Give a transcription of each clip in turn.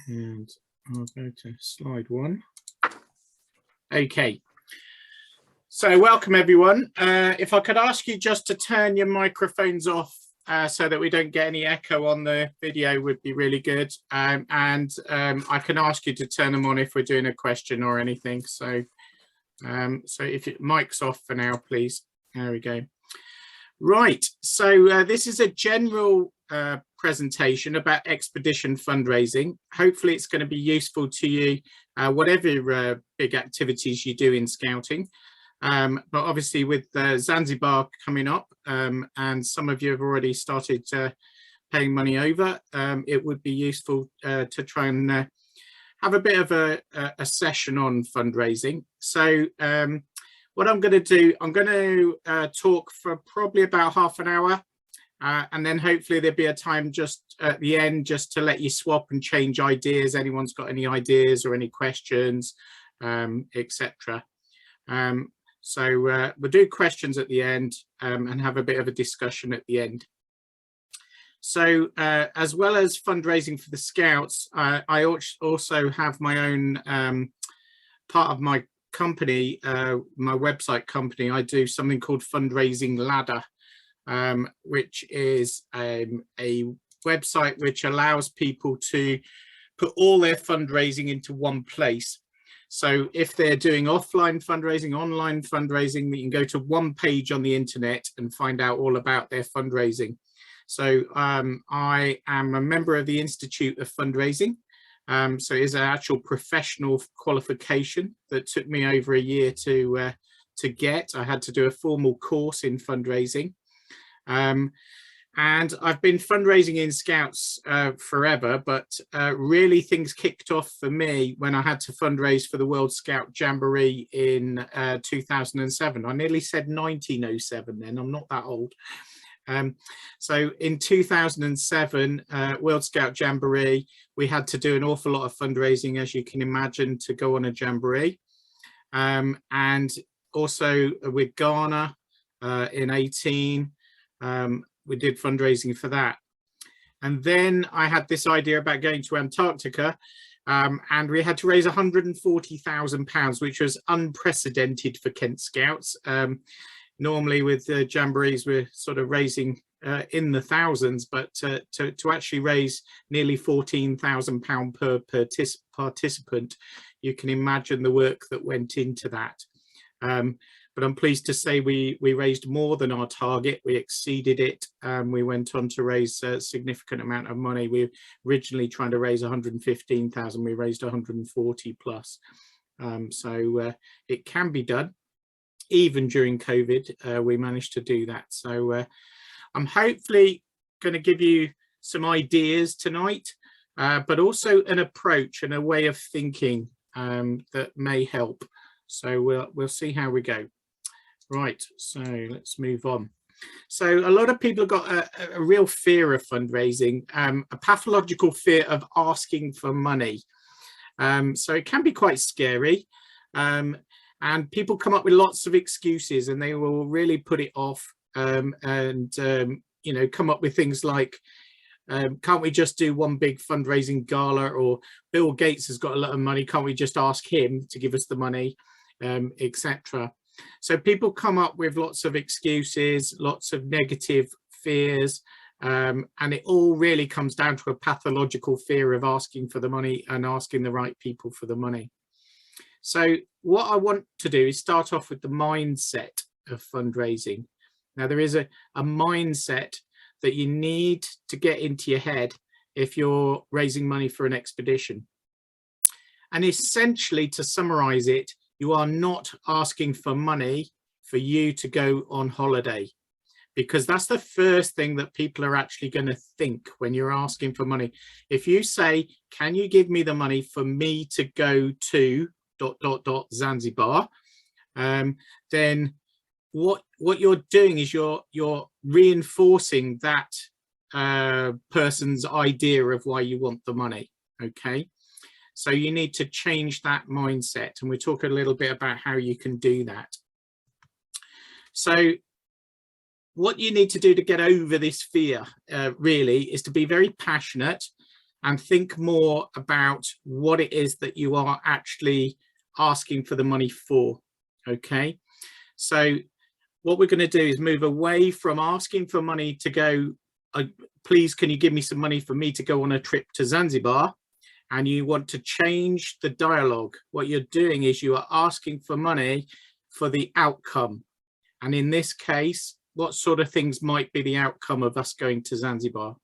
And I'll go to slide 1. Okay. So welcome everyone. If I could ask you just to turn your microphones off so that we don't get any echo on the video would be really good. I can ask you to turn them on if we're doing a question or anything. So if it mic's off for now, please. There we go. Right. So this is a general presentation about expedition fundraising. Hopefully it's going to be useful to you, whatever big activities you do in scouting. But obviously with Zanzibar coming up, and some of you have already started paying money over, it would be useful to try and have a bit of a session on fundraising. So what I'm going to do, I'm going to talk for probably about half an hour, and then hopefully there'll be a time just at the end just to let you swap and change ideas. Anyone's got any ideas or any questions, etc. So we'll do questions at the end and have a bit of a discussion at the end. So as well as fundraising for the Scouts, I also have my own part of my company, my website company. I do something called Fundraising Ladder, which is a website which allows people to put all their fundraising into one place. So if they're doing offline fundraising, online fundraising, you can go to one page on the internet and find out all about their fundraising. So I am a member of the Institute of Fundraising. So it's an actual professional qualification that took me over a year to get. I had to do a formal course in fundraising. And I've been fundraising in Scouts forever, but really things kicked off for me when I had to fundraise for the World Scout Jamboree in 2007. I nearly said 1907 then, I'm not that old. So in 2007, World Scout Jamboree, we had to do an awful lot of fundraising, as you can imagine, to go on a Jamboree. And also with Ghana in 18, we did fundraising for that. And then I had this idea about going to Antarctica, and we had to raise £140,000, which was unprecedented for Kent Scouts. Normally with Jamborees, we're sort of raising in the thousands, but to actually raise nearly £14,000 per participant, you can imagine the work that went into that. But I'm pleased to say we raised more than our target. We exceeded it. We went on to raise a significant amount of money. We were originally trying to raise 115,000. We raised 140 plus. So it can be done. Even during COVID, we managed to do that. So I'm hopefully going to give you some ideas tonight, but also an approach and a way of thinking that may help. So we'll see how we go. Right, so let's move on. So a lot of people have got a real fear of fundraising, a pathological fear of asking for money. So it can be quite scary. And people come up with lots of excuses and they will really put it off you know, come up with things like, can't we just do one big fundraising gala, or Bill Gates has got a lot of money, can't we just ask him to give us the money, etc. So people come up with lots of excuses, lots of negative fears, and it all really comes down to a pathological fear of asking for the money and asking the right people for the money. So what I want to do is start off with the mindset of fundraising. Now there is a mindset that you need to get into your head if you're raising money for an expedition. And essentially, to summarize it, you are not asking for money for you to go on holiday, because that's the first thing that people are actually going to think when you're asking for money. If you say, can you give me the money for me to go to ... Zanzibar, then what you're doing is you're reinforcing that person's idea of why you want the money. Okay, so you need to change that mindset, and we'll talk a little bit about how you can do that. So what you need to do to get over this fear really is to be very passionate and think more about what it is that you are actually asking for the money for. Okay, so what we're going to do is move away from asking for money to go, please, can you give me some money for me to go on a trip to Zanzibar? And you want to change the dialogue. What you're doing is you are asking for money for the outcome. And in this case, what sort of things might be the outcome of us going to Zanzibar?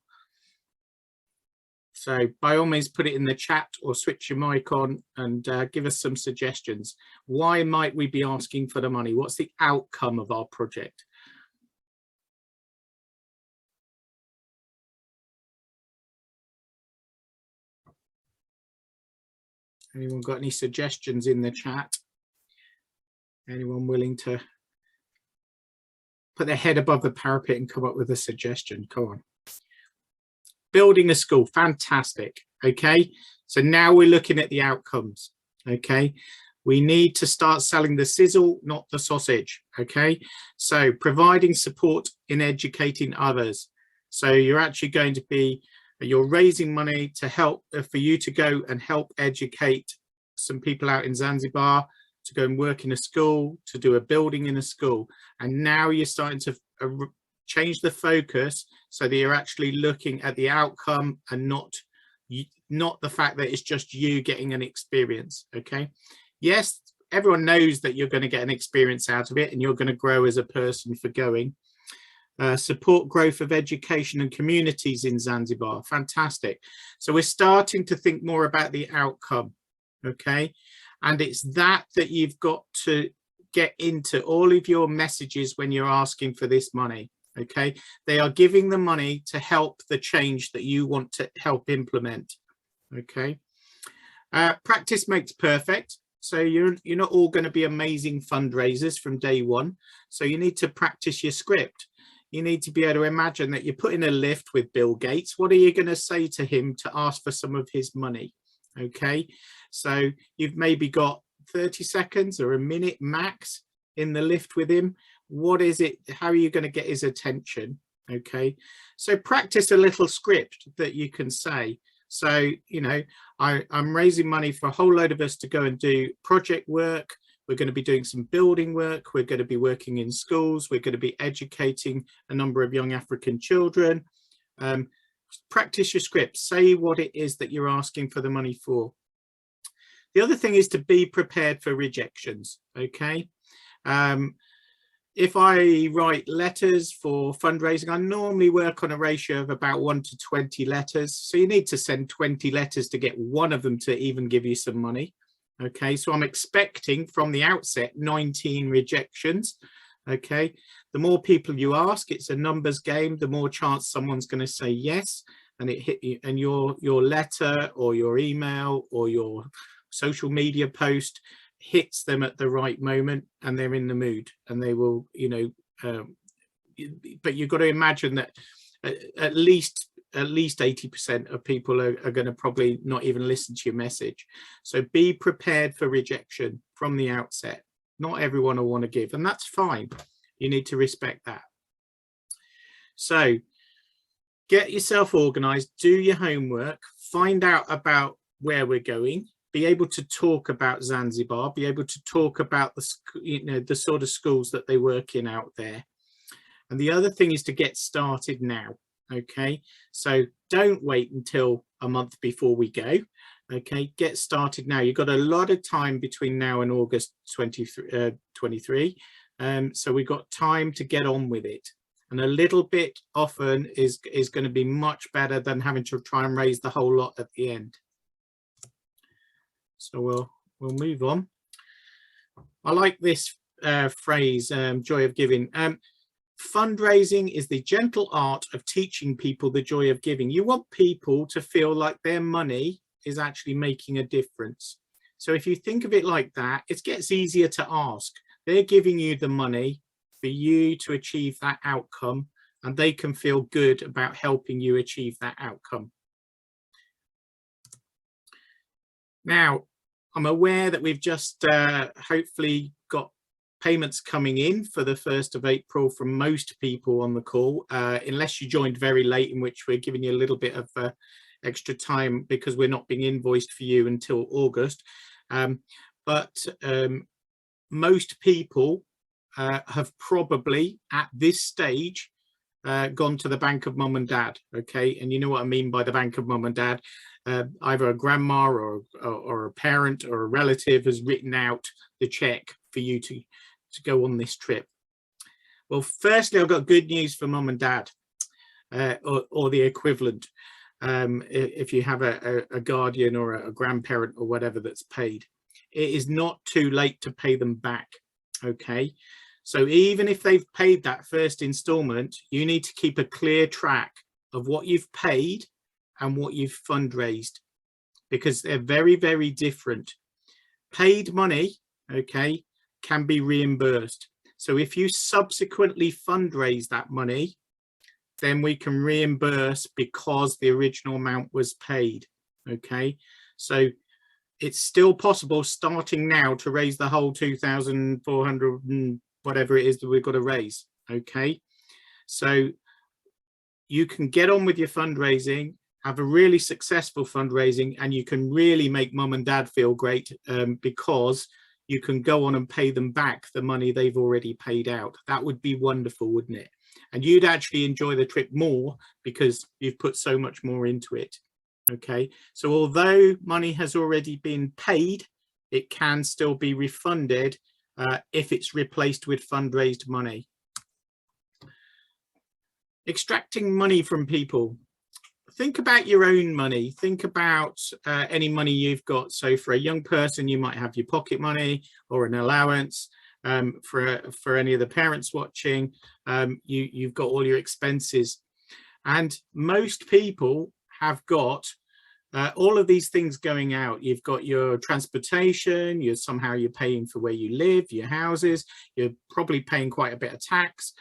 So by all means, put it in the chat or switch your mic on and give us some suggestions. Why might we be asking for the money? What's the outcome of our project? Anyone got any suggestions in the chat? Anyone willing to put their head above the parapet and come up with a suggestion? Come on. Building a school, fantastic. Okay, so now we're looking at the outcomes. Okay, we need to start selling the sizzle, not the sausage. Okay, so providing support in educating others. So you're actually going to be, you're raising money to help, for you to go and help educate some people out in Zanzibar, to go and work in a school, to do a building in a school. And now you're starting to change the focus so that you're actually looking at the outcome and not the fact that it's just you getting an experience. Okay, yes, everyone knows that you're going to get an experience out of it and you're going to grow as a person for going. Support growth of education and communities in Zanzibar, fantastic. So we're starting to think more about the outcome. Okay, and it's that you've got to get into all of your messages when you're asking for this money. Okay, they are giving the money to help the change that you want to help implement. Okay, practice makes perfect. So you're not all going to be amazing fundraisers from day one. So you need to practice your script. You need to be able to imagine that you're put in a lift with Bill Gates. What are you going to say to him to ask for some of his money? Okay, so you've maybe got 30 seconds or a minute max in the lift with him. What is it? How are you going to get his attention? Okay, so practice a little script that you can say. So, you know, I'm raising money for a whole load of us to go and do project work. We're going to be doing some building work. We're going to be working in schools. We're going to be educating a number of young African children. Practice your script. Say what it is that you're asking for the money for. The other thing is to be prepared for rejections. Okay. If I write letters for fundraising, I normally work on a ratio of about 1 to 20 letters. So you need to send 20 letters to get one of them to even give you some money. Okay, so I'm expecting from the outset 19 rejections. Okay, the more people you ask, it's a numbers game, the more chance someone's going to say yes, and it hit you, and your letter or your email or your social media post hits them at the right moment and they're in the mood and they will, you know, but you've got to imagine that at least 80% of people are going to probably not even listen to your message. So be prepared for rejection from the outset. Not everyone will want to give, and that's fine. You need to respect that. So get yourself organized, do your homework, find out about where we're going, be able to talk about Zanzibar, be able to talk about the, you know, the sort of schools that they work in out there. And the other thing is to get started now. Okay, so don't wait until a month before we go. Okay, get started now. You've got a lot of time between now and August 23. So we've got time to get on with it. And a little bit often is going to be much better than having to try and raise the whole lot at the end. So we'll move on. I like this phrase, joy of giving. Fundraising is the gentle art of teaching people the joy of giving. You want people to feel like their money is actually making a difference. So if you think of it like that, it gets easier to ask. They're giving you the money for you to achieve that outcome, and they can feel good about helping you achieve that outcome. Now, I'm aware that we've just hopefully got payments coming in for the 1st of April from most people on the call, unless you joined very late, in which we're giving you a little bit of extra time because we're not being invoiced for you until August. But most people have probably at this stage gone to the bank of mum and dad. Okay, and you know what I mean by the bank of mum and dad. Either a grandma or a parent or a relative has written out the check for you to go on this trip. Well, firstly, I've got good news for mum and dad, or the equivalent, if you have a guardian or a grandparent or whatever that's paid. It is not too late to pay them back. Okay, so even if they've paid that first installment, you need to keep a clear track of what you've paid and what you've fundraised, because they're very, very different. Paid money, okay, can be reimbursed. So if you subsequently fundraise that money, then we can reimburse because the original amount was paid. Okay, so it's still possible starting now to raise the whole 2,400 and whatever it is that we've got to raise. Okay, so you can get on with your fundraising, have a really successful fundraising, and you can really make mum and dad feel great, because you can go on and pay them back the money they've already paid out. That would be wonderful, wouldn't it? And you'd actually enjoy the trip more because you've put so much more into it. Okay, so although money has already been paid, it can still be refunded if it's replaced with fundraised money. Extracting money from people. Think about your own money. Think about any money you've got. So for a young person, you might have your pocket money or an allowance. For any of the parents watching, you've got all your expenses. And most people have got all of these things going out. You've got your transportation, you're paying for where you live, your houses, you're probably paying quite a bit of tax.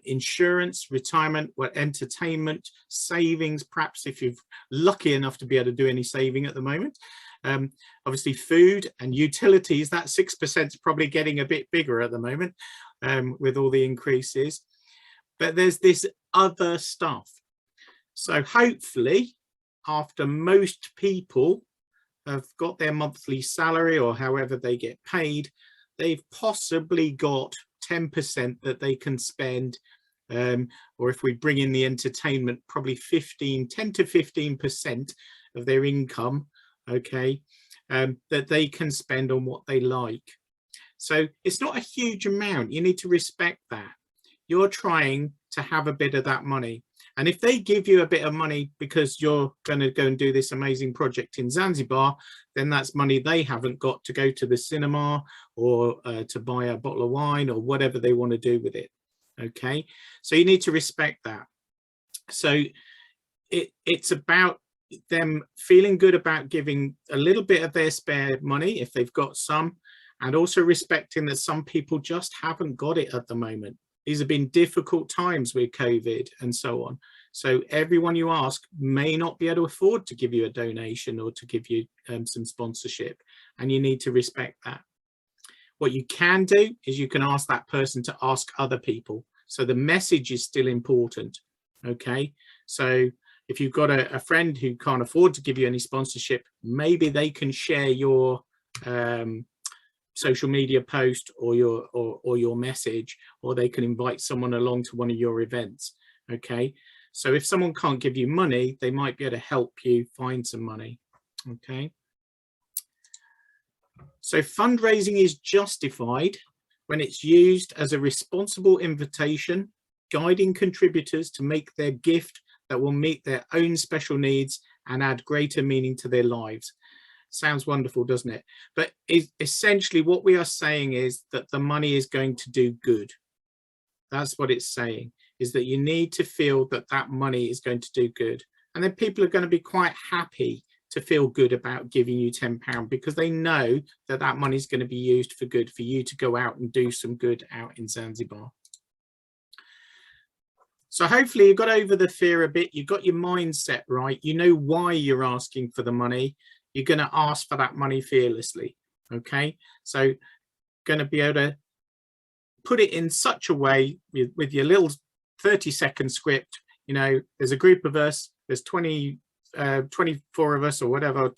Insurance, retirement, entertainment, savings, perhaps if you're lucky enough to be able to do any saving at the moment. Obviously food and utilities, that 6% is probably getting a bit bigger at the moment with all the increases. But there's this other stuff. So hopefully, after most people have got their monthly salary or however they get paid, they've possibly got 10% that they can spend, or if we bring in the entertainment, probably 10 to 15% of their income, okay, that they can spend on what they like. So it's not a huge amount. You need to respect that. You're trying to have a bit of that money. And if they give you a bit of money because you're going to go and do this amazing project in Zanzibar, then that's money they haven't got to go to the cinema or to buy a bottle of wine or whatever they want to do with it. Okay, so you need to respect that. So it's about them feeling good about giving a little bit of their spare money if they've got some, and also respecting that some people just haven't got it at the moment. These have been difficult times with COVID and so on. So everyone you ask may not be able to afford to give you a donation or to give you some sponsorship, and you need to respect that. What you can do is you can ask that person to ask other people. So the message is still important. Okay, so if you've got a friend who can't afford to give you any sponsorship, maybe they can share your social media post or your message, or they can invite someone along to one of your events. Okay, so if someone can't give you money, they might be able to help you find some money. Okay, so fundraising is justified when it's used as a responsible invitation, guiding contributors to make their gift that will meet their own special needs and add greater meaning to their lives. Sounds wonderful, doesn't it? But essentially what we are saying is that the money is going to do good. That's what it's saying, is that you need to feel that that money is going to do good. And then people are going to be quite happy to feel good about giving you £10 because they know that that money is going to be used for good, for you to go out and do some good out in Zanzibar. So hopefully you got over the fear a bit. You've got your mindset right. You know why you're asking for the money. You're going to ask for that money fearlessly. Okay, so going to be able to put it in such a way with your little 30-second script. You know, there's a group of us, there's 20 24 of us or whatever,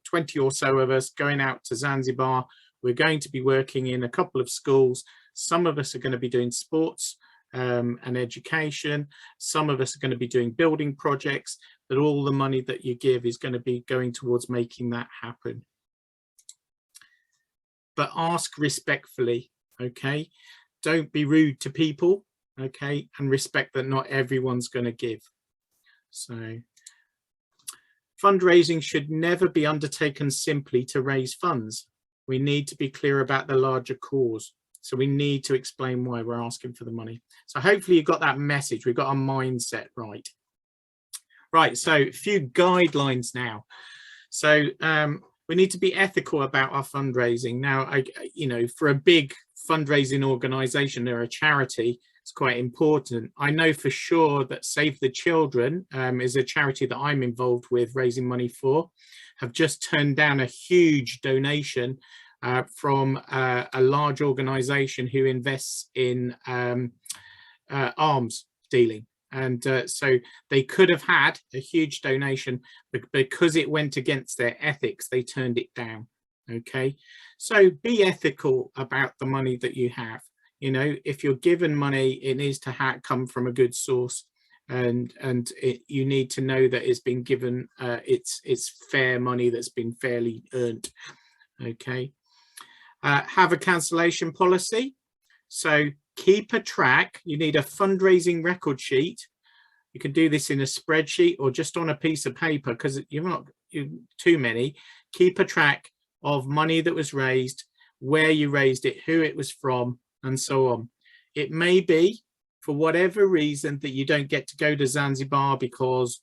20 or so of us going out to Zanzibar. We're going to be working in a couple of schools. Some of us are going to be doing sports and education. Some of us are going to be doing building projects, but all the money that you give is going to be going towards making that happen. But ask respectfully, okay? Don't be rude to people, okay? And respect that not everyone's going to give. So fundraising should never be undertaken simply to raise funds. We need to be clear about the larger cause. So we need to explain why we're asking for the money. So hopefully you got that message. We've got our mindset right. Right, so a few guidelines now. So we need to be ethical about our fundraising. Now, you know, for a big fundraising organization or a charity, it's quite important. I know for sure that Save the Children is a charity that I'm involved with raising money for, have just turned down a huge donation from a large organization who invests in arms dealing. And so they could have had a huge donation, but because it went against their ethics, they turned it down. Okay, so be ethical about the money that you have. You know, if you're given money, it needs to come from a good source, and you need to know that it's been given, it's fair money that's been fairly earned. Okay, have a cancellation policy. So keep a track. You need a fundraising record sheet. You can do this in a spreadsheet or just on a piece of paper, because you're not too many. Keep a track of money that was raised, where you raised it, who it was from, and so on. It may be for whatever reason that you don't get to go to Zanzibar because ...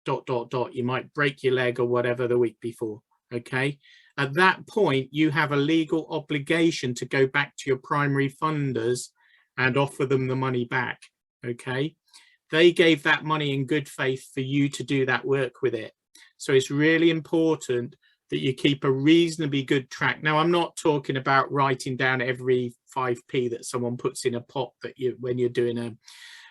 you might break your leg or whatever the week before. Okay, at that point you have a legal obligation to go back to your primary funders and offer them the money back. Okay, they gave that money in good faith for you to do that work with it. So it's really important that you keep a reasonably good track. Now, I'm not talking about writing down every 5p that someone puts in a pot that when you're doing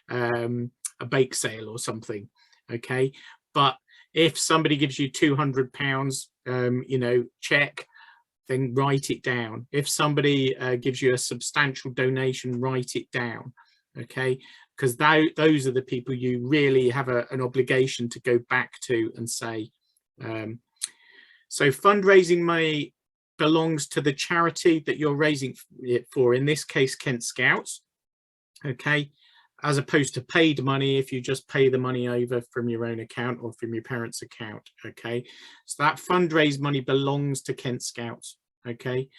a bake sale or something. Okay, but if somebody gives you £200, you know, check, then write it down. If somebody gives you a substantial donation, write it down. Okay, because those are the people you really have an obligation to go back to and say. So fundraising money belongs to the charity that you're raising it for, in this case Kent Scouts, okay, as opposed to paid money if you just pay the money over from your own account or from your parents' account. Okay, so that fundraised money belongs to Kent Scouts. Okay,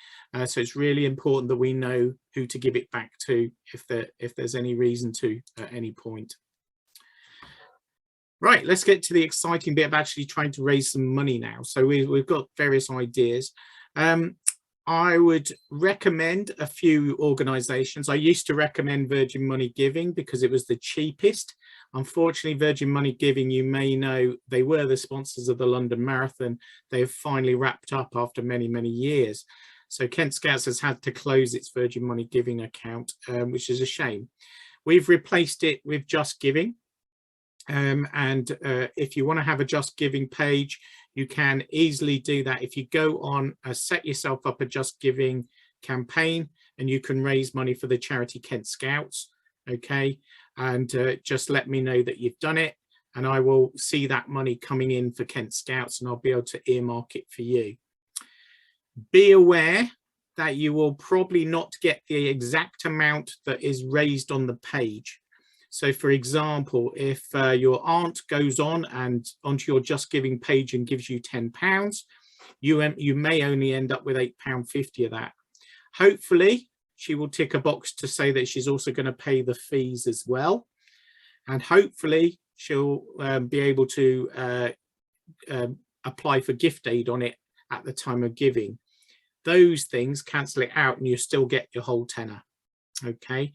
so it's really important that we know who to give it back to if there's any reason to at any point. Right, let's get to the exciting bit of actually trying to raise some money now. So we've got various ideas. I would recommend a few organizations. I used to recommend Virgin Money Giving because it was the cheapest. Unfortunately, Virgin Money Giving, you may know, they were the sponsors of the London Marathon. They have finally wrapped up after many, many years. So Kent Scouts has had to close its Virgin Money Giving account, which is a shame. We've replaced it with Just Giving. If you want to have a Just Giving page, you can easily do that. If you go on, set yourself up a Just Giving campaign, and you can raise money for the charity Kent Scouts. Okay, and just let me know that you've done it, and I will see that money coming in for Kent Scouts, and I'll be able to earmark it for you. Be aware that you will probably not get the exact amount that is raised on the page. So, for example, if your aunt goes on and onto your Just Giving page and gives you £10, you may only end up with £8.50 of that. Hopefully, she will tick a box to say that she's also going to pay the fees as well. And hopefully, she'll be able to apply for gift aid on it at the time of giving. Those things cancel it out and you still get your whole tenner. Okay.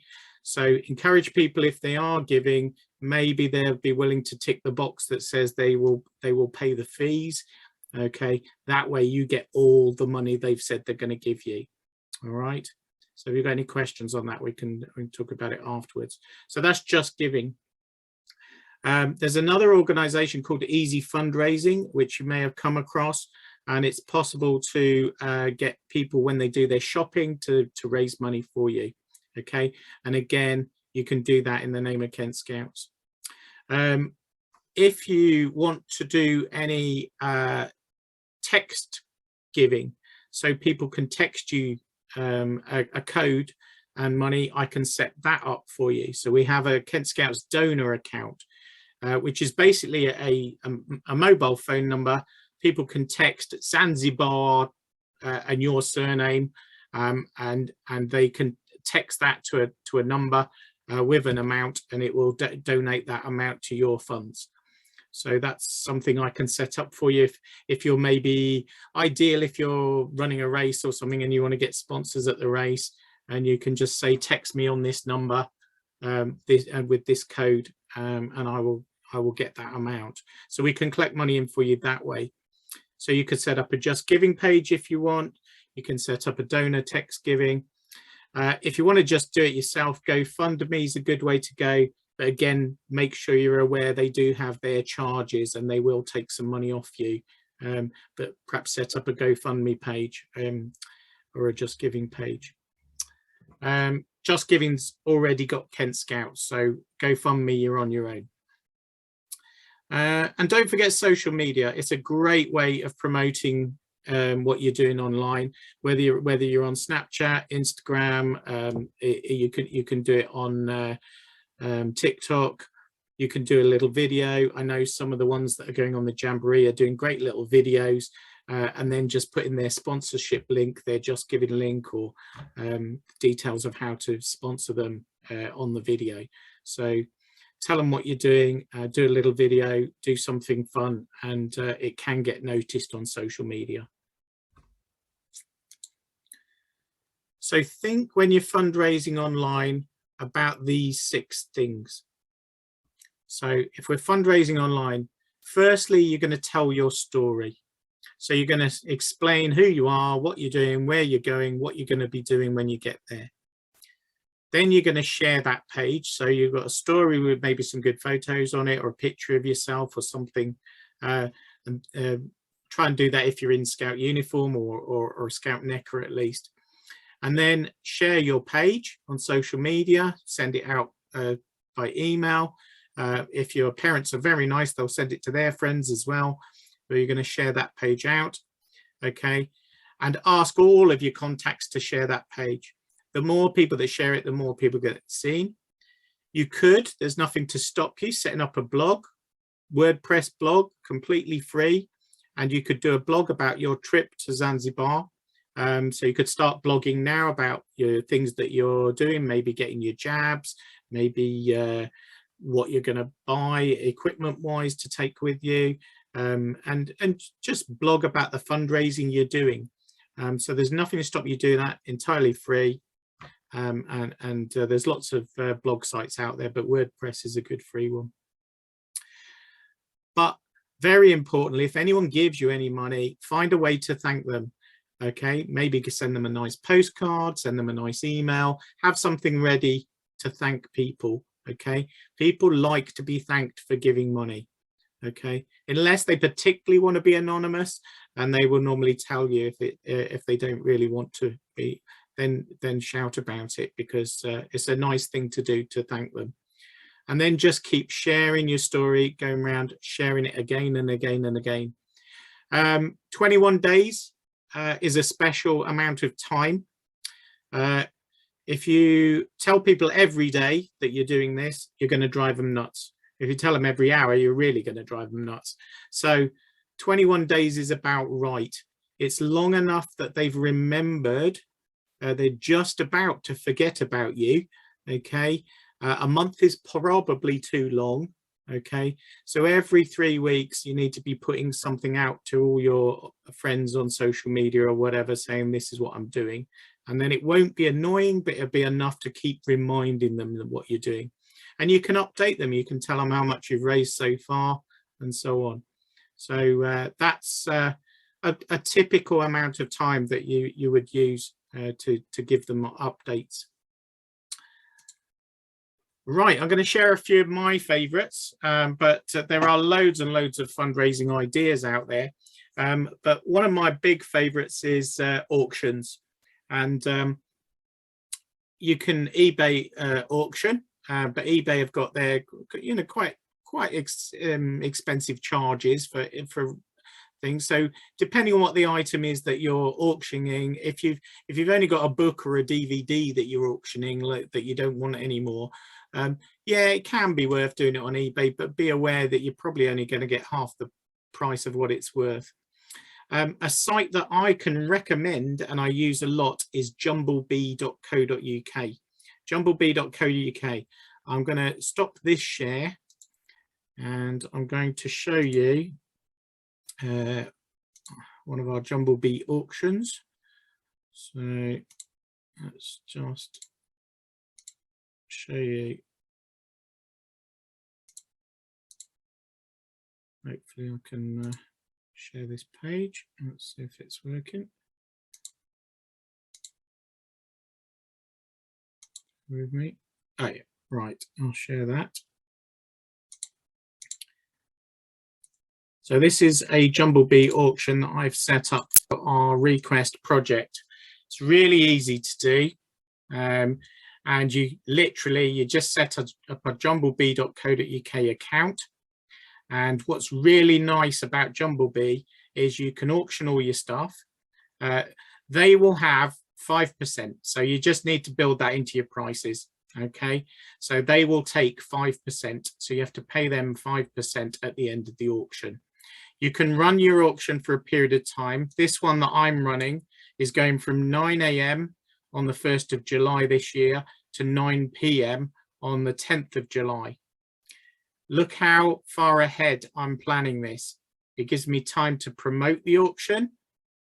So encourage people, if they are giving, maybe they'll be willing to tick the box that says they will pay the fees. Okay, that way you get all the money they've said they're going to give you. All right. So if you've got any questions on that, we can talk about it afterwards. So that's Just Giving. There's another organization called Easy Fundraising, which you may have come across, and it's possible to get people when they do their shopping to raise money for you. Okay, and again, you can do that in the name of Kent Scouts. If you want to do any text giving, so people can text you a code and money, I can set that up for you. So we have a Kent Scouts donor account, which is basically a mobile phone number. People can text Zanzibar and your surname, and they can text that to a number with an amount, and it will donate that amount to your funds. So that's something I can set up for you if you're maybe ideal, if you're running a race or something and you want to get sponsors at the race, and you can just say text me on this number with this code, and I will get that amount. So we can collect money in for you that way. So you could set up a Just Giving page if you want. You can set up a donor text giving. If you want to just do it yourself, GoFundMe is a good way to go. But again, make sure you're aware they do have their charges and they will take some money off you. But perhaps set up a GoFundMe page or a Just Giving page. Just Giving's already got Kent Scouts, so GoFundMe, you're on your own. And don't forget social media. It's a great way of promoting what you're doing online, whether you're on Snapchat, Instagram, you can do it on TikTok. You can do a little video. I know some of the ones that are going on the Jamboree are doing great little videos, and then just put in their sponsorship link, their Just Giving link, or details of how to sponsor them on the video. So tell them what you're doing, do a little video, do something fun, and it can get noticed on social media. So think when you're fundraising online about these 6 things. So if we're fundraising online, firstly, you're going to tell your story. So you're going to explain who you are, what you're doing, where you're going, what you're going to be doing when you get there. Then you're going to share that page. So you've got a story with maybe some good photos on it, or a picture of yourself or something. Try and do that if you're in Scout uniform or Scout necker at least. And then share your page on social media, send it out by email. If your parents are very nice, they'll send it to their friends as well. But you're going to share that page out, okay? And ask all of your contacts to share that page. The more people that share it, the more people get seen. You could, there's nothing to stop you setting up a blog, WordPress blog, completely free. And you could do a blog about your trip to Zanzibar. So you could start blogging now about your things that you're doing, maybe getting your jabs, maybe what you're going to buy equipment wise to take with you, and just blog about the fundraising you're doing. So there's nothing to stop you doing that, entirely free. And there's lots of blog sites out there, but WordPress is a good free one. But very importantly, if anyone gives you any money, find a way to thank them. Okay, maybe send them a nice postcard, send them a nice email, have something ready to thank people. Okay, people like to be thanked for giving money. Okay, unless they particularly want to be anonymous, and they will normally tell you if they don't really want to be, then shout about it, because it's a nice thing to do to thank them. And then just keep sharing your story, going around sharing it again and again and again. 21 days is a special amount of time. If you tell people every day that you're doing this, you're going to drive them nuts. If you tell them every hour, you're really going to drive them nuts. So 21 days is about right. It's long enough that they've remembered. They're just about to forget about you. Okay, a month is probably too long. Okay, so every 3 weeks you need to be putting something out to all your friends on social media or whatever, saying this is what I'm doing. And then it won't be annoying, but it'll be enough to keep reminding them of what you're doing. And you can update them. You can tell them how much you've raised so far and so on. So that's a typical amount of time that you would use to give them updates. Right, I'm going to share a few of my favorites, but there are loads and loads of fundraising ideas out there. But one of my big favorites is auctions, and you can eBay auction, but eBay have got their, quite expensive charges for things. So depending on what the item is that you're auctioning, if you've only got a book or a DVD that you're auctioning that you don't want anymore, yeah, it can be worth doing it on eBay, but be aware that you're probably only going to get half the price of what it's worth. A site that I can recommend and I use a lot is jamboree.co.uk. jamboree.co.uk. I'm going to stop this share and I'm going to show you one of our Jamboree auctions. So let's just show you. Hopefully I can share this page. Let's see if it's working. With me. Oh yeah, right. I'll share that. So this is a Jamboree auction that I've set up for our request project. It's really easy to do. And you just set up a jamboree.co.uk account. And what's really nice about Jamboree is you can auction all your stuff. They will have 5%. So you just need to build that into your prices. Okay, so they will take 5%. So you have to pay them 5% at the end of the auction. You can run your auction for a period of time. This one that I'm running is going from 9 AM on the 1st of July this year to 9 PM on the 10th of July. Look how far ahead I'm planning this. It gives me time to promote the auction.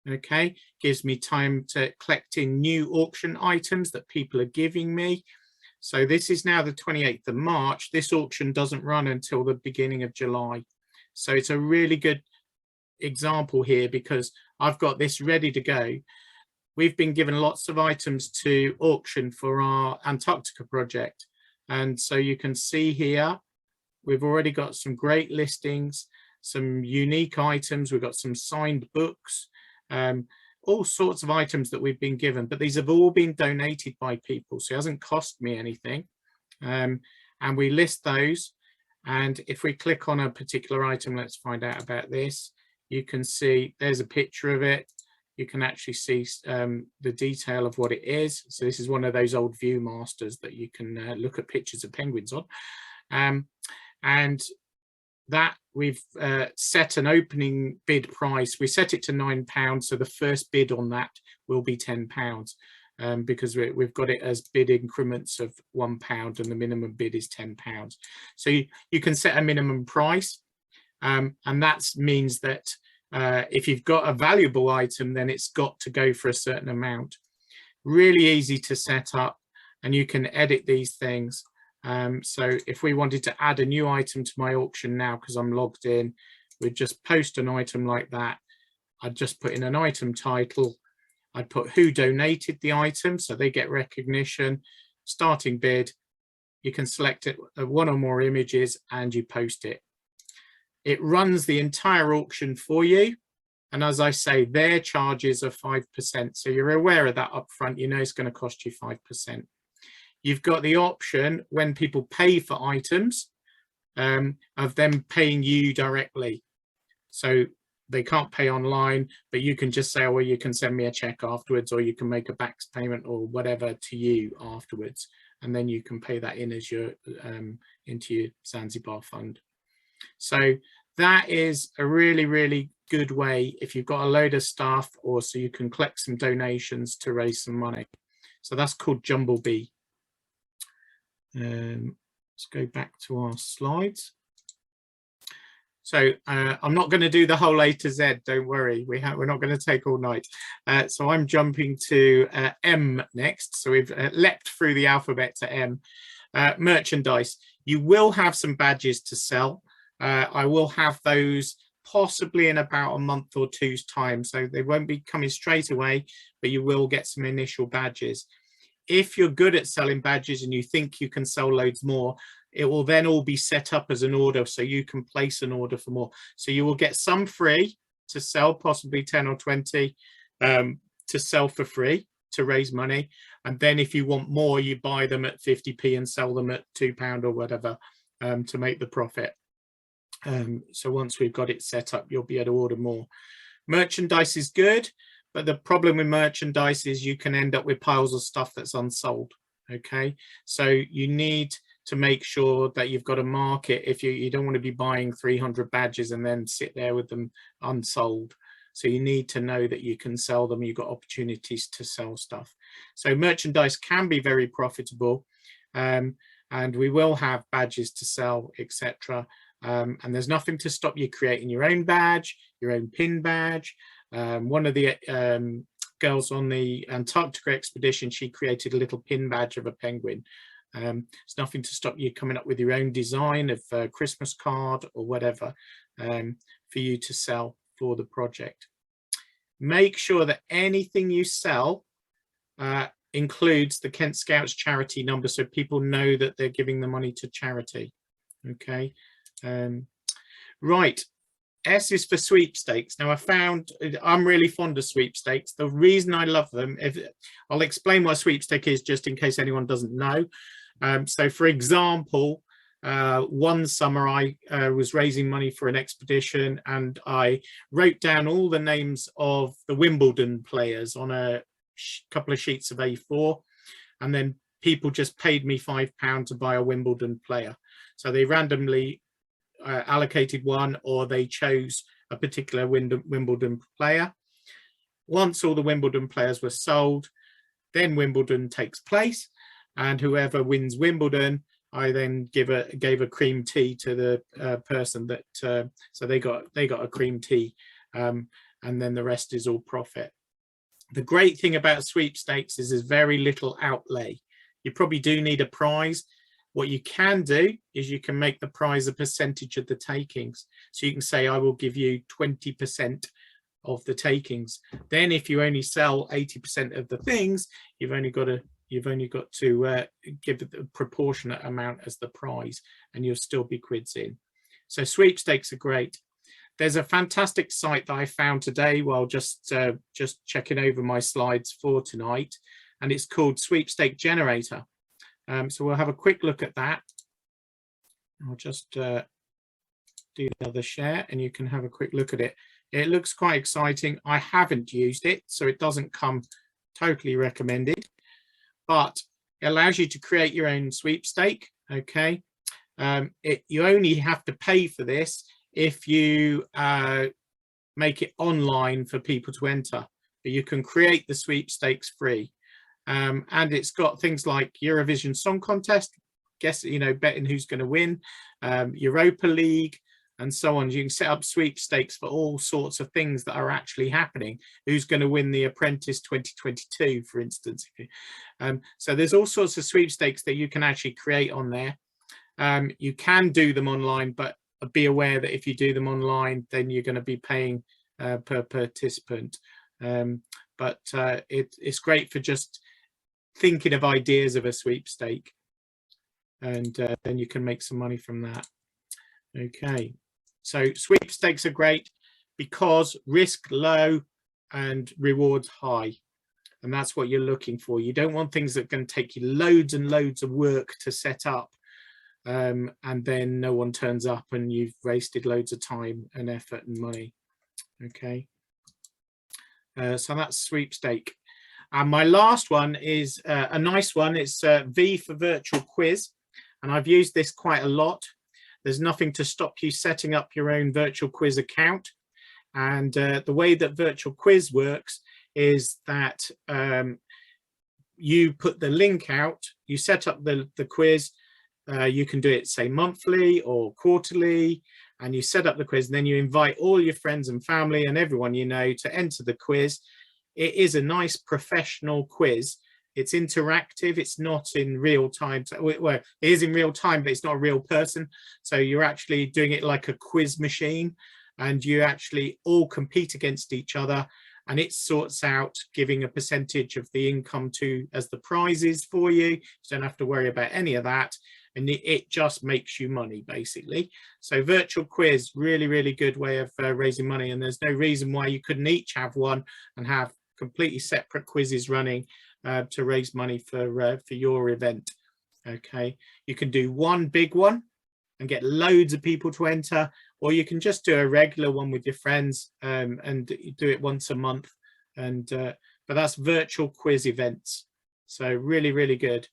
Okay, gives me time to collect in new auction items that people are giving me. So this is now the 28th of March. This auction doesn't run until the beginning of July. So it's a really good example here because I've got this ready to go. We've been given lots of items to auction for our Antarctica project. And so you can see here, we've already got some great listings, some unique items. We've got some signed books, all sorts of items that we've been given, but these have all been donated by people. So it hasn't cost me anything. And we list those. And if we click on a particular item, let's find out about this. You can see there's a picture of it. You can actually see the detail of what it is. So this is one of those old Viewmasters that you can look at pictures of penguins on. And that we've set an opening bid price. We set it to £9. So the first bid on that will be £10 because we've got it as bid increments of £1 and the minimum bid is £10. So you can set a minimum price. And that means that if you've got a valuable item, then it's got to go for a certain amount. Really easy to set up and you can edit these things. So if we wanted to add a new item to my auction now, because I'm logged in, we'd just post an item like that. I'd just put in an item title. I'd put who donated the item, so they get recognition, starting bid. You can select it, one or more images, and you post it. It runs the entire auction for you. And as I say, their charges are 5%. So you're aware of that up front. You know it's going to cost you 5%. You've got the option when people pay for items of them paying you directly. So they can't pay online, but you can just say, oh, well, you can send me a check afterwards, or you can make a back payment or whatever to you afterwards. And then you can pay that in as your into your Zanzibar fund. So that is a really, really good way if you've got a load of staff, or so you can collect some donations to raise some money. So that's called Jamboree. Let's go back to our slides. So I'm not going to do the whole A to Z, don't worry, we're not going to take all night. So I'm jumping to M next. So we've leapt through the alphabet to M. Merchandise. You will have some badges to sell. I will have those possibly in about a month or two's time. So they won't be coming straight away, but you will get some initial badges. if you're good at selling badges and you think you can sell loads more, it will then all be set up as an order, so you can place an order for more. So you will get some free to sell, possibly 10 or 20 to sell for free to raise money, and then if you want more, you buy them at 50p and sell them at £2 or whatever to make the profit. So once we've got it set up, you'll be able to order more. Merchandise is good, but the problem with merchandise is you can end up with piles of stuff that's unsold. Okay, so you need to make sure that you've got a market. If you don't want to be buying 300 badges and then sit there with them unsold. So you need to know that you can sell them. You've got opportunities to sell stuff. So merchandise can be very profitable, and we will have badges to sell, etc. And there's nothing to stop you creating your own badge, your own pin badge. One of the girls on the Antarctica expedition, she created a little pin badge of a penguin. There's nothing to stop you coming up with your own design of a Christmas card or whatever for you to sell for the project. Make sure that anything you sell includes the Kent Scouts charity number, so people know that they're giving the money to charity. Okay, right. S is for sweepstakes. Now I'm really fond of sweepstakes. The reason I love them, I'll explain what a sweepstake is just in case anyone doesn't know. So for example, one summer I was raising money for an expedition, and I wrote down all the names of the Wimbledon players on a couple of sheets of A4, and then people just paid me £5 to buy a Wimbledon player. So they randomly allocated one, or they chose a particular Wimbledon player. Once all the Wimbledon players were sold, then Wimbledon takes place, and whoever wins Wimbledon, I then gave a cream tea to the person that so they got a cream tea, and then the rest is all profit. The great thing about sweepstakes is there's very little outlay. You probably do need a prize. What you can do is you can make the prize a percentage of the takings. So you can say, I will give you 20% of the takings. Then if you only sell 80% of the things, you've only got to give a proportionate amount as the prize, and you'll still be quids in. So sweepstakes are great. There's a fantastic site that I found today while just checking over my slides for tonight, and it's called Sweepstake Generator. So we'll have a quick look at that. I'll just do another share, and you can have a quick look at it. It looks quite exciting. I haven't used it, so it doesn't come totally recommended, but it allows you to create your own sweepstake. Okay, you only have to pay for this if you make it online for people to enter, but you can create the sweepstakes free. And it's got things like Eurovision Song Contest, betting who's going to win, Europa League, and so on. You can set up sweepstakes for all sorts of things that are actually happening. Who's going to win The Apprentice 2022, for instance. So there's all sorts of sweepstakes that you can actually create on there. You can do them online, but be aware that if you do them online, then you're going to be paying per participant. But it's great for just thinking of ideas of a sweepstake, and then you can make some money from that. Okay, so sweepstakes are great because risk low and rewards high, and that's what you're looking for. You don't want things that can take you loads and loads of work to set up, and then no one turns up and you've wasted loads of time and effort and money. Okay, so that's sweepstake. And my last one is a nice one. It's V for virtual quiz, and I've used this quite a lot. There's nothing to stop you setting up your own virtual quiz account, and the way that virtual quiz works is that you put the link out, you set up the quiz. You can do it, say, monthly or quarterly, and you set up the quiz, and then you invite all your friends and family and everyone you know to enter the quiz. It is a nice professional quiz. It's interactive. It's not in real time. Well, it is in real time, but it's not a real person. So you're actually doing it like a quiz machine, and you actually all compete against each other. and it sorts out giving a percentage of the income to as the prizes for you. You don't have to worry about any of that, and it just makes you money basically. So virtual quiz, really, really good way of raising money, and there's no reason why you couldn't each have one and have completely separate quizzes running to raise money for your event. Okay, you can do one big one and get loads of people to enter, or you can just do a regular one with your friends and do it once a month. And but that's virtual quiz events, so really, really good.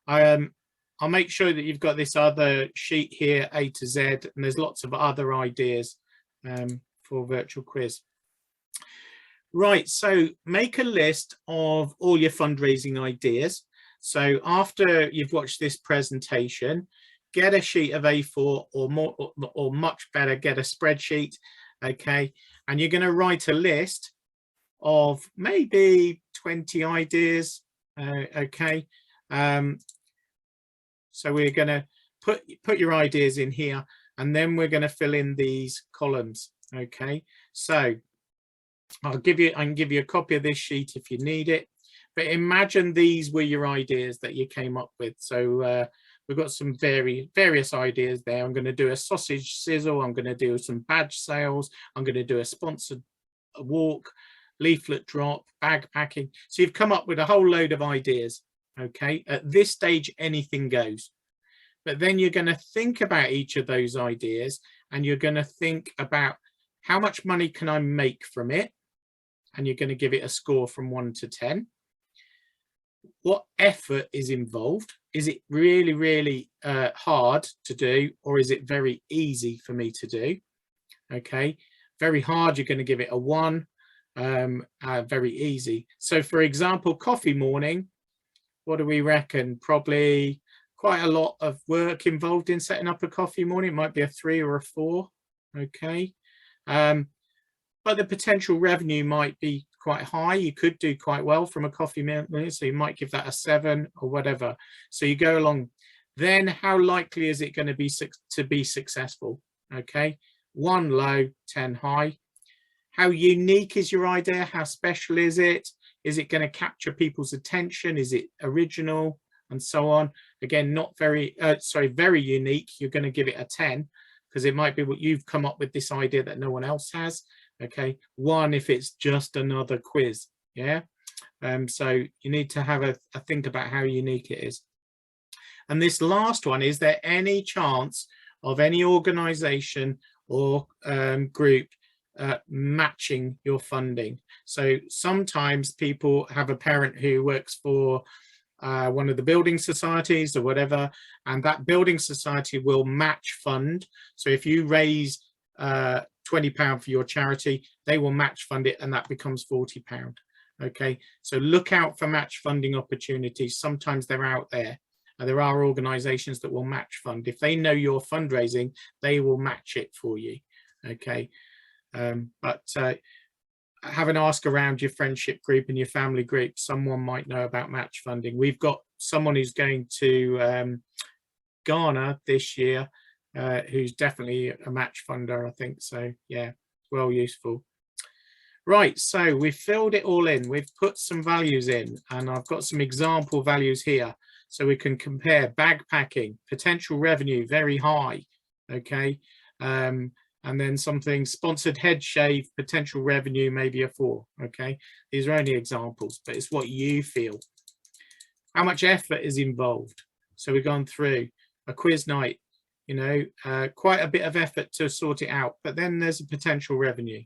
I'll make sure that you've got this other sheet here, A to Z, and there's lots of other ideas for virtual quiz. Right, so make a list of all your fundraising ideas. So after you've watched this presentation, get a sheet of A4 or more, or much better, get a spreadsheet, okay? And you're going to write a list of maybe 20 ideas, okay? So we're going to put your ideas in here, and then we're going to fill in these columns, okay? So I can give you a copy of this sheet if you need it, but imagine these were your ideas that you came up with. So we've got some various ideas there. I'm going to do a sausage sizzle, I'm going to do some badge sales, I'm going to do a sponsored walk, leaflet drop, bag packing. So you've come up with a whole load of ideas, okay? At this stage, anything goes. But then you're going to think about each of those ideas, and you're going to think about how much money can I make from it, and you're going to give it a score from 1 to 10. What effort is involved? Is it really, really hard to do, or is it very easy for me to do? Okay, very hard, you're going to give it a 1. Very easy. So for example, coffee morning, what do we reckon? Probably quite a lot of work involved in setting up a coffee morning. It might be a 3 or a 4. Okay, but the potential revenue might be quite high. You could do quite well from a coffee morning, so you might give that a 7 or whatever. So you go along. Then how likely is it going to be successful? Okay, 1 low, 10 high. How unique is your idea? How special is it? Is it going to capture people's attention? Is it original? And so on. Again, not very, very unique. You're going to give it a 10, because it might be what you've come up with, this idea that no one else has. Okay, 1 if it's just another quiz. Yeah, so you need to have a think about how unique it is. And this last one, is there any chance of any organization or group matching your funding? So sometimes people have a parent who works for one of the building societies or whatever, and that building society will match fund. So if you raise £20 for your charity, they will match fund it, and that becomes £40. Okay, so look out for match funding opportunities. Sometimes they're out there, and there are organizations that will match fund. If they know you're fundraising, they will match it for you. Okay, but have an ask around your friendship group and your family group. Someone might know about match funding. We've got someone who's going to Ghana this year, who's definitely a match funder, I think. So yeah, well useful. Right, so we've filled it all in. We've put some values in, and I've got some example values here, so we can compare. Bag packing, potential revenue very high. Okay, and then something sponsored head shave, potential revenue maybe a 4. Okay, these are only examples, but it's what you feel. How much effort is involved? So we've gone through a quiz night, you know, quite a bit of effort to sort it out, but then there's a potential revenue.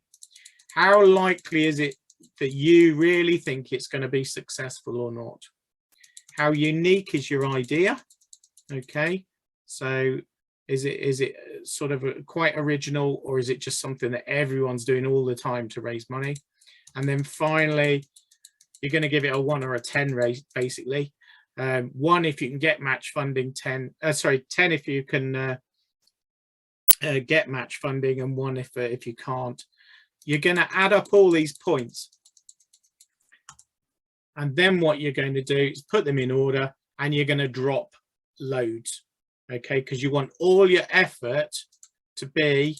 How likely is it that you really think it's going to be successful or not? How unique is your idea? Okay, so is it sort of quite original, or is it just something that everyone's doing all the time to raise money? And then finally, you're going to give it a 1 or a 10 rate, basically. 1 if you can get match funding, 10 if you can get match funding, and 1 if you can't. You're going to add up all these points, and then what you're going to do is put them in order, and you're going to drop loads. Okay, because you want all your effort to be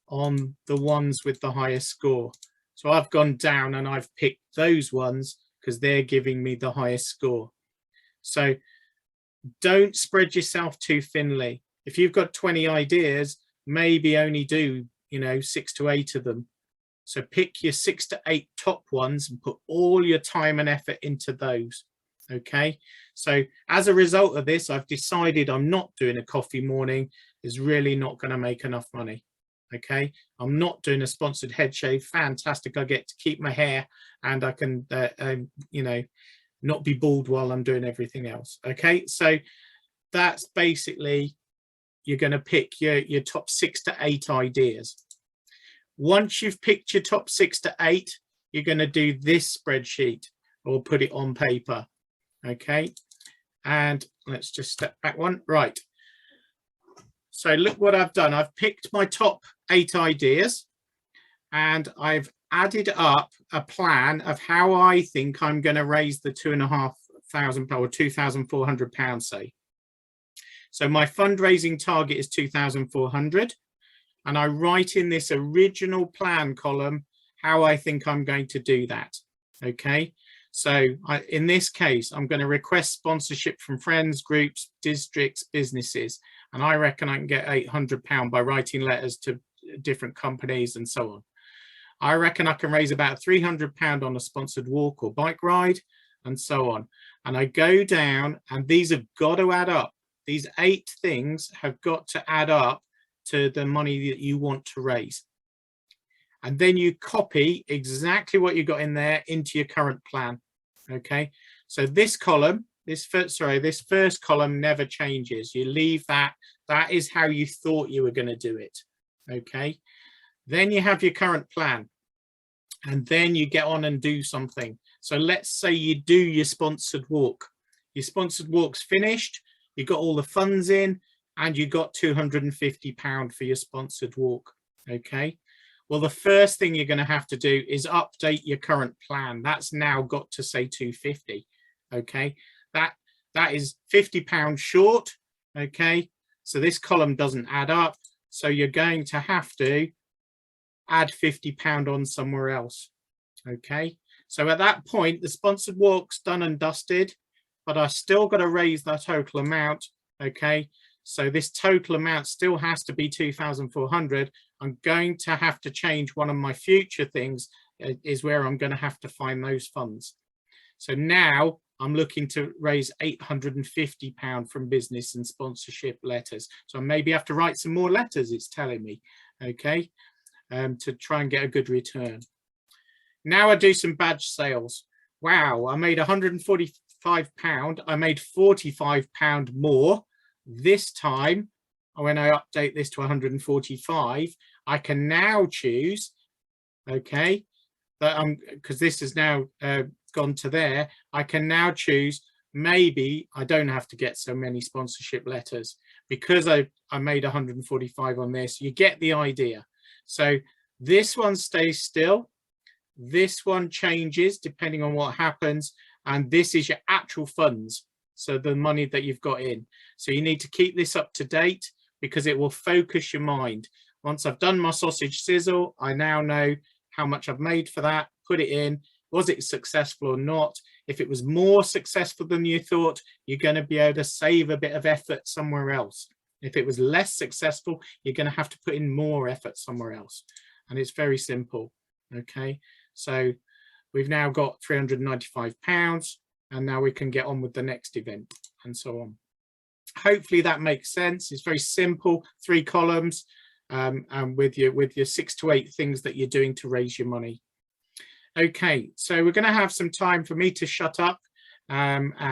on the ones with the highest score. So I've gone down and I've picked those ones because they're giving me the highest score. So don't spread yourself too thinly. If you've got 20 ideas, maybe only do, 6 to 8 of them. So pick your 6 to 8 top ones and put all your time and effort into those. Okay. So as a result of this, I've decided I'm not doing a coffee morning. It's really not going to make enough money. Okay. I'm not doing a sponsored head shave. Fantastic. I get to keep my hair and I can, not be bald while I'm doing everything else. Okay. So that's basically, you're going to pick your top 6 to 8 ideas. Once you've picked your top 6 to 8, you're going to do this spreadsheet or put it on paper. Okay. And let's just step back one. Right. So look what I've done. I've picked my top 8 ideas and I've added up a plan of how I think I'm going to raise the £2,500 or £2,400, say. So my fundraising target is 2,400. And I write in this original plan column how I think I'm going to do that. Okay. So in this case, I'm going to request sponsorship from friends, groups, districts, businesses. And I reckon I can get £800 by writing letters to different companies and so on. I reckon I can raise about £300 on a sponsored walk or bike ride and so on. And I go down and these have got to add up. These 8 things have got to add up to the money that you want to raise. And then you copy exactly what you got in there into your current plan. Okay. So this column, this first column never changes. You leave that. That is how you thought you were going to do it. Okay. Then you have your current plan. And then you get on and do something. So let's say you do your sponsored walk. Your sponsored walk's finished. You got all the funds in and you got £250 for your sponsored walk. Okay. Well, the first thing you're going to have to do is update your current plan. That's now got to say 250. Okay. That is £50 short. Okay. So this column doesn't add up. So you're going to have to add £50 on somewhere else. Okay. So at that point, the sponsored walk's done and dusted, but I still got to raise that total amount. Okay. So this total amount still has to be 2,400. I'm going to have to change one of my future things is where I'm going to have to find those funds. So now I'm looking to raise £850 from business and sponsorship letters. So I maybe have to write some more letters, it's telling me, okay, to try and get a good return. Now I do some badge sales. Wow, I made £145. I made £45 more. This time, when I update this to 145, I can now choose, okay, that because this has now gone to there, I can now choose, maybe I don't have to get so many sponsorship letters because I made 145 on this. You get the idea. So this one stays still. This one changes depending on what happens. And this is your actual funds. So the money that you've got in. So you need to keep this up to date because it will focus your mind. Once I've done my sausage sizzle, I now know how much I've made for that, put it in. Was it successful or not? If it was more successful than you thought, you're going to be able to save a bit of effort somewhere else. If it was less successful, you're going to have to put in more effort somewhere else. And it's very simple. Okay, so we've now got £395. And now we can get on with the next event and so on. Hopefully that makes sense. It's very simple, 3 columns, and with your 6 to 8 things that you're doing to raise your money. Okay, so we're going to have some time for me to shut up, and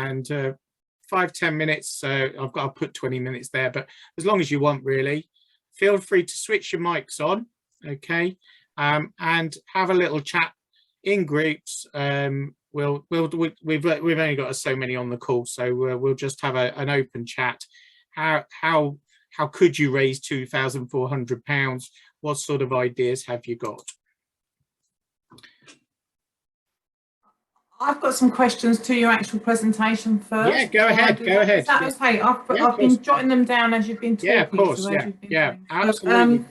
5-10 minutes. So I'll put 20 minutes there, but as long as you want, really. Feel free to switch your mics on, okay, and have a little chat in groups. We've only got so many on the call, so we'll just have an open chat. How could you raise £2,400? What sort of ideas have you got? I've got some questions to your actual presentation first. Yeah, go ahead. Go ahead. Is that okay? I've been jotting them down as you've been talking. Yeah, of course. So yeah, absolutely.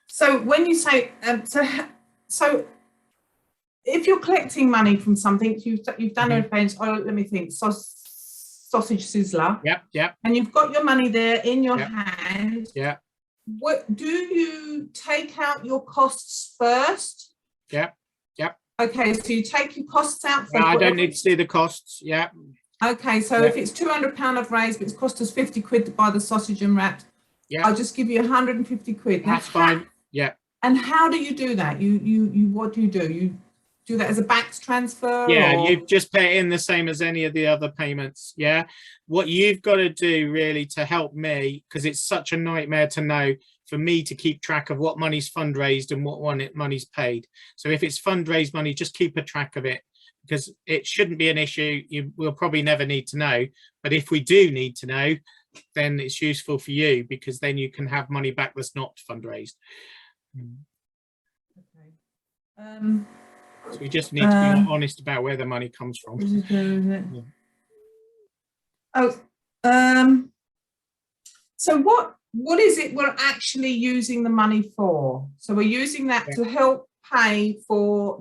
So when you say so if you're collecting money from something, you've done an event. Oh, let me think. Sausage sizzler. Yep. And you've got your money there in your Yep. hand. Yeah. What do you take out your costs first? Yep. Okay, so you take your costs out first. No, I don't need to see the costs. Yeah. Okay, so if it's £200 I've raised, but it's cost us 50 quid to buy the sausage and wrapped, I'll just give you 150 quid. That's fine. Yeah. And how do you do that? What do? You do that as a back transfer? Yeah, or? you just pay it in the same as any of the other payments. Yeah. What you've got to do really to help me, because it's such a nightmare to know, for me to keep track of what money's fundraised and what money's paid. So if it's fundraised money, just keep a track of it, because it shouldn't be an issue. You will probably never need to know. But if we do need to know, then it's useful for you, because then you can have money back that's not fundraised. Okay. So we just need to be honest about where the money comes from. So what is it we're actually using the money for? So we're using that to help pay for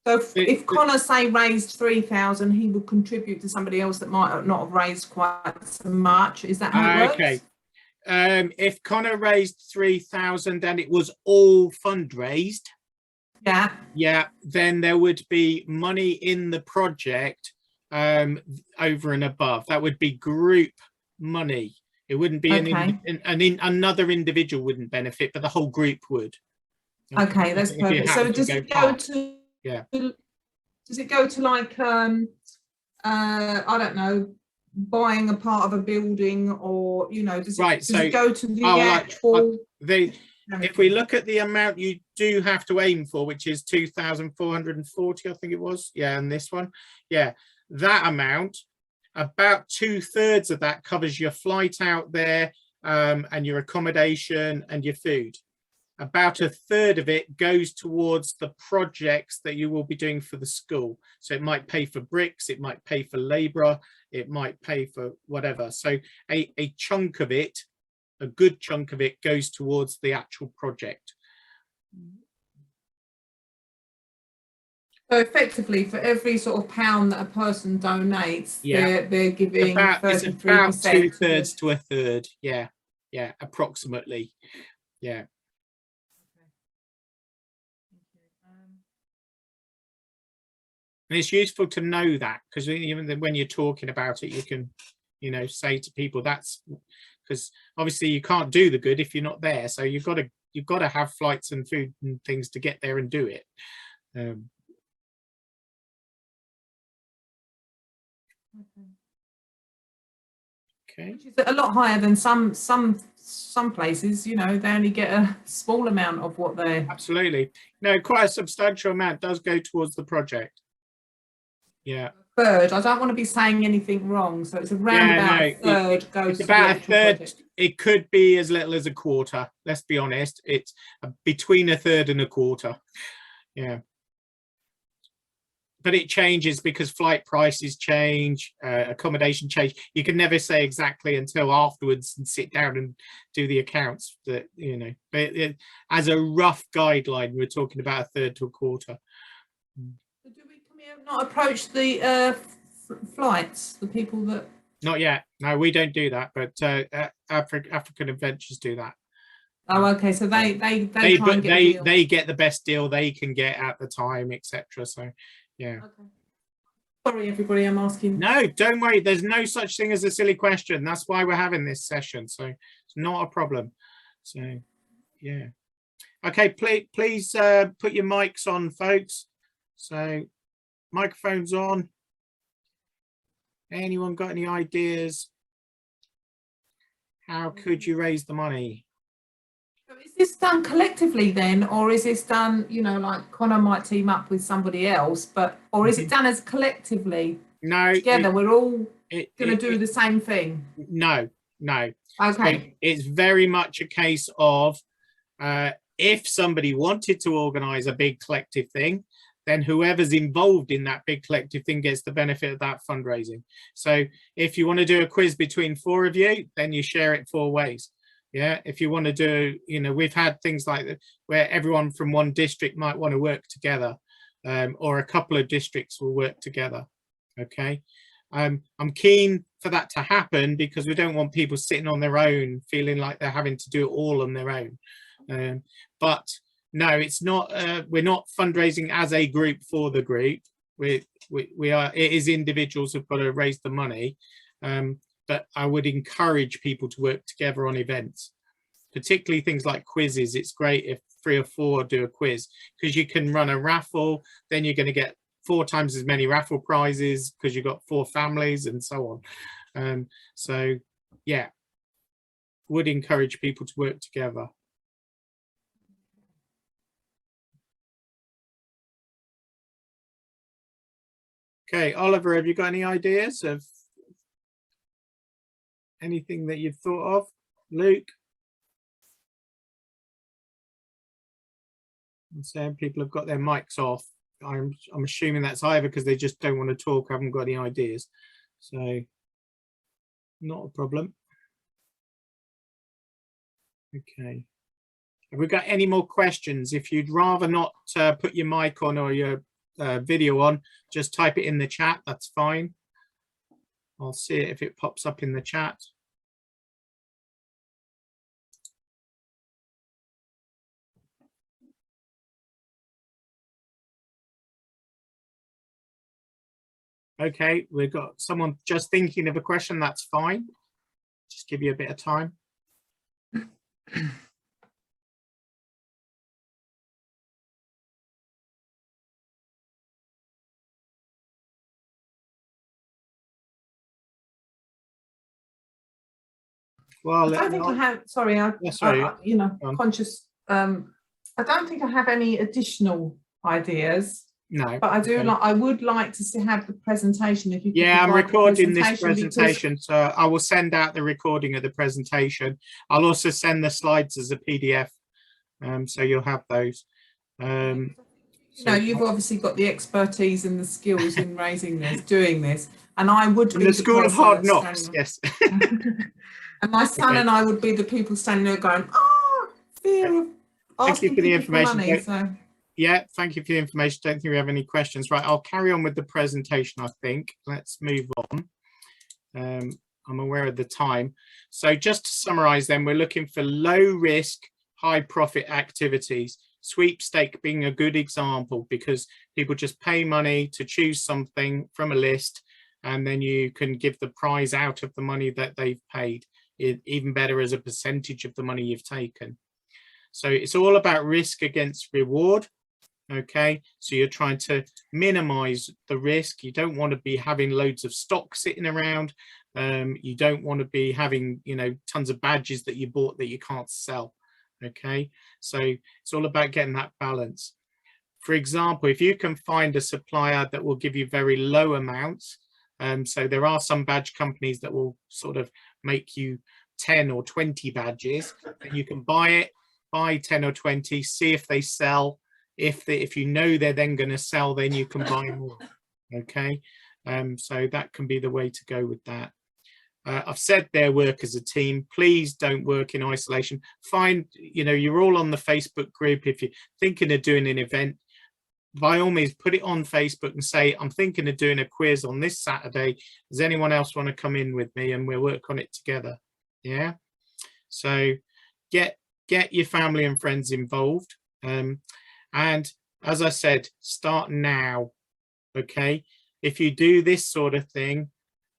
if Connor say raised 3,000, he would contribute to somebody else that might not have raised quite so much. Is that how it works? Okay. If Connor raised 3,000 and it was all fundraised, then there would be money in the project over and above. That would be group money. It wouldn't be another individual wouldn't benefit, but the whole group would. Okay, that's perfect. So does it go to does it go to like I don't know, buying a part of a building, or does it go to the actual if we look at the amount you do have to aim for, which is 2,440, I think it was, and this one, that amount, about 2/3 of that covers your flight out there and your accommodation and your food. About 1/3 of it goes towards the projects that you will be doing for the school. So it might pay for bricks, it might pay for labourer, it might pay for whatever. So a chunk of it, a good chunk of it, goes towards the actual project. So effectively, for every sort of pound that a person donates, they're giving 33%. It's about 2/3 to 1/3. Yeah, approximately. Yeah. And it's useful to know that, because even when you're talking about it, you can, say to people, that's because obviously you can't do the good if you're not there. So you've got to have flights and food and things to get there and do it. Okay. Which is a lot higher than some places. They only get a small amount of what they're. Absolutely. No, quite a substantial amount does go towards the project. Yeah. Third, I don't want to be saying anything wrong, so it's around about a third goes to about the actual project. It could be as little as 1/4. Let's be honest, it's between 1/3 and 1/4. Yeah, but it changes because flight prices change, accommodation change. You can never say exactly until afterwards and sit down and do the accounts. That but as a rough guideline, we're talking about 1/3 to 1/4. Not approach the flights, the people that. Not yet. No, we don't do that, but African Adventures do that. Oh, okay. So they try and get they get the best deal they can get at the time, etc. So, yeah. Okay. Sorry, everybody. I'm asking. No, don't worry. There's no such thing as a silly question. That's why we're having this session. So it's not a problem. So, yeah. Okay. Please put your mics on, folks. So. Microphones on. Anyone got any ideas? How could you raise the money? So is this done collectively then, or is this done, like Connor might team up with somebody else, or is it done as collectively? No. Together, we're all going to do the same thing? No. Okay. So it's very much a case of if somebody wanted to organise a big collective thing, then whoever's involved in that big collective thing gets the benefit of that fundraising. So if you want to do a quiz between 4 of you, then you share it 4 ways. Yeah, if you want to do, you know, we've had things like that where everyone from one district might want to work together, or a couple of districts will work together. Okay. I'm keen for that to happen because we don't want people sitting on their own feeling like they're having to do it all on their own. But no, it's not, we're not fundraising as a group for the group. We are, it is individuals who've got to raise the money. But I would encourage people to work together on events, particularly things like quizzes. It's great if 3 or 4 do a quiz, because you can run a raffle, then you're going to get 4 times as many raffle prizes because you've got 4 families and so on. So yeah, would encourage people to work together. Okay, Oliver, have you got any ideas of anything that you've thought of? Luke? I'm saying people have got their mics off. I'm assuming that's either because they just don't want to talk, haven't got any ideas. So not a problem. Okay. Have we got any more questions? If you'd rather not put your mic on or your video on, just type it in the chat. That's fine. I'll see it if it pops up in the chat. Okay, we've got someone just thinking of a question. That's fine. Just give you a bit of time. Well, I don't think I have. Sorry, you know, conscious. I don't think I have any additional ideas. No, but I do like. I would like to have the presentation. If you could. Yeah, I'm recording this presentation, so I will send out the recording of the presentation. I'll also send the slides as a PDF, so you'll have those. You know, you've obviously got the expertise and the skills in raising this, doing this, and I would be the School of Hard Knocks. Yes. And my son and I would be the people standing there going, "Oh, fear of asking for the information." For money, so. Yeah, thank you for the information. Don't think we have any questions. Right, I'll carry on with the presentation, I think. Let's move on. I'm aware of the time. So just to summarize then, we're looking for low risk, high profit activities. Sweepstake being a good example, because people just pay money to choose something from a list, and then you can give the prize out of the money that they've paid, even better as a percentage of the money you've taken. So it's all about risk against reward. Okay, so you're trying to minimize the risk. You don't want to be having loads of stock sitting around. You don't want to be having, you know, tons of badges that you bought that you can't sell. Okay, so it's all about getting that balance. For example, if you can find a supplier that will give you very low amounts, so there are some badge companies that will sort of make you 10 or 20 badges, and you can buy it, buy 10 or 20, see if they sell. If you know they're then going to sell, then you can buy more. Okay, so that can be the way to go with that. I've said their work as a team. Please don't work in isolation. Find, you know, you're all on the Facebook group. If you're thinking of doing an event, by all means, put it on Facebook and say, I'm thinking of doing a quiz on this Saturday. Does anyone else want to come in with me and we'll work on it together? Yeah. So get your family and friends involved. And as I said, start now. Okay. If you do this sort of thing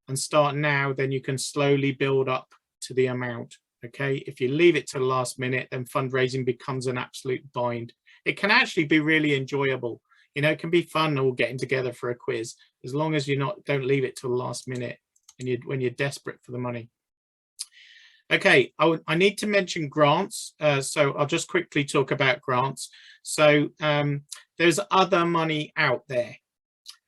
and start now, then you can slowly build up to the amount. Okay. If you leave it to the last minute, then fundraising becomes an absolute bind. It can actually be really enjoyable. You know, it can be fun all getting together for a quiz, as long as don't leave it till the last minute and when you're desperate for the money. Okay, I need to mention grants, so I'll just quickly talk about grants. So there's other money out there,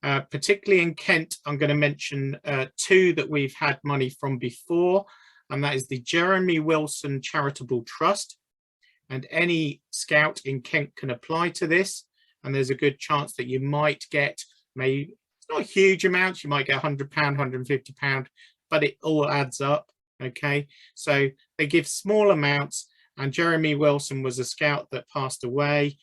particularly in Kent. I'm going to mention 2 that we've had money from before, and that is the Jeremy Wilson Charitable Trust. And any scout in Kent can apply to this, and there's a good chance that you might get, maybe it's not huge amounts, you might get £100, £150, but it all adds up. Okay, so they give small amounts, and Jeremy Wilson was a scout that passed away,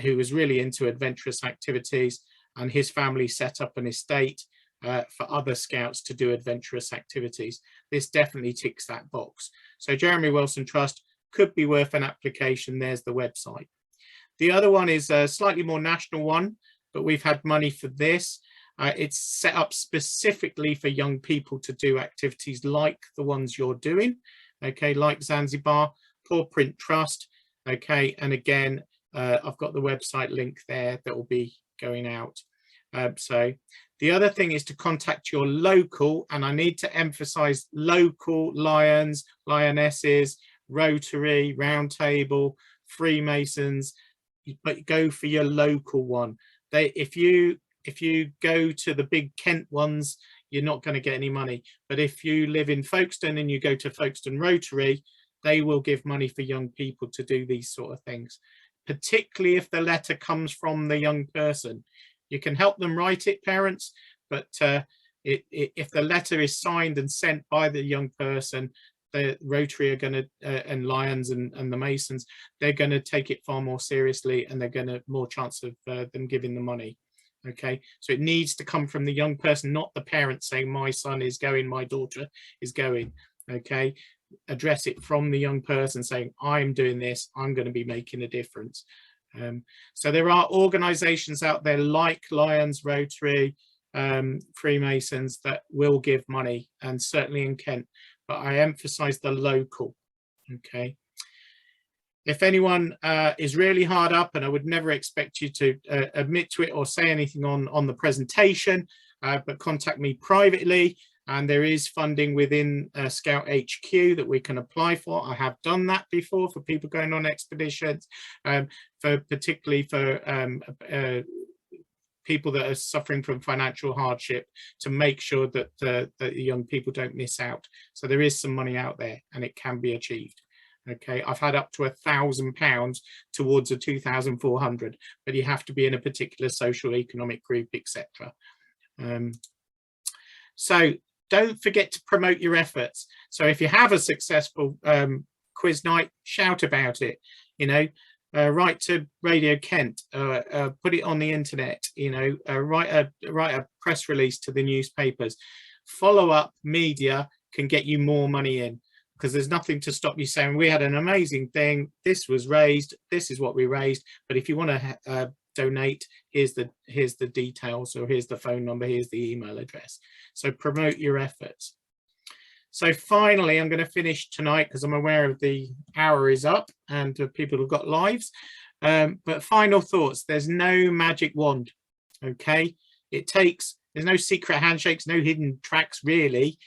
who was really into adventurous activities, and his family set up an estate for other scouts to do adventurous activities. This definitely ticks that box. So Jeremy Wilson Trust could be worth an application. There's the website. The other one is a slightly more national one, but we've had money for this. It's set up specifically for young people to do activities like the ones you're doing, okay, like Zanzibar, Paw Print Trust, okay, and again, I've got the website link there that will be going out. So the other thing is to contact your local, and I need to emphasize local Lions, Lionesses, Rotary, Round Table, Freemasons, but go for your local one. If you go to the big Kent ones, you're not going to get any money. But if you live in Folkestone and you go to Folkestone Rotary, they will give money for young people to do these sort of things, particularly if the letter comes from the young person. You can help them write it, parents, but if the letter is signed and sent by the young person, the Rotary are going to, and Lions and the Masons, they're going to take it far more seriously, and they're going to more chance of them giving the money. Okay, so it needs to come from the young person, not the parent saying my son is going, my daughter is going. Okay, address it from the young person saying I'm doing this, I'm going to be making a difference. So there are organizations out there like Lions, Rotary, Freemasons that will give money, and certainly in Kent, but I emphasize the local. Okay, if anyone is really hard up, and I would never expect you to admit to it or say anything on the presentation, but contact me privately, and there is funding within Scout HQ that we can apply for. I have done that before for people going on expeditions, particularly for people that are suffering from financial hardship, to make sure that the young people don't miss out. So there is some money out there, and it can be achieved. Okay, I've had up to £1,000 towards a 2,400, but you have to be in a particular social economic group, etc. So don't forget to promote your efforts. So if you have a successful quiz night, shout about it. You know, write to Radio Kent, put it on the internet. You know, write a press release to the newspapers. Follow up media can get you more money in, because there's nothing to stop you saying we had an amazing thing, this was raised, this is what we raised, but if you want to donate, here's the details, or here's the phone number, here's the email address. So promote your efforts. So finally, I'm going to finish tonight because I'm aware of the hour is up and people have got lives, but final thoughts. There's no magic wand. Okay, there's no secret handshakes, no hidden tracks really.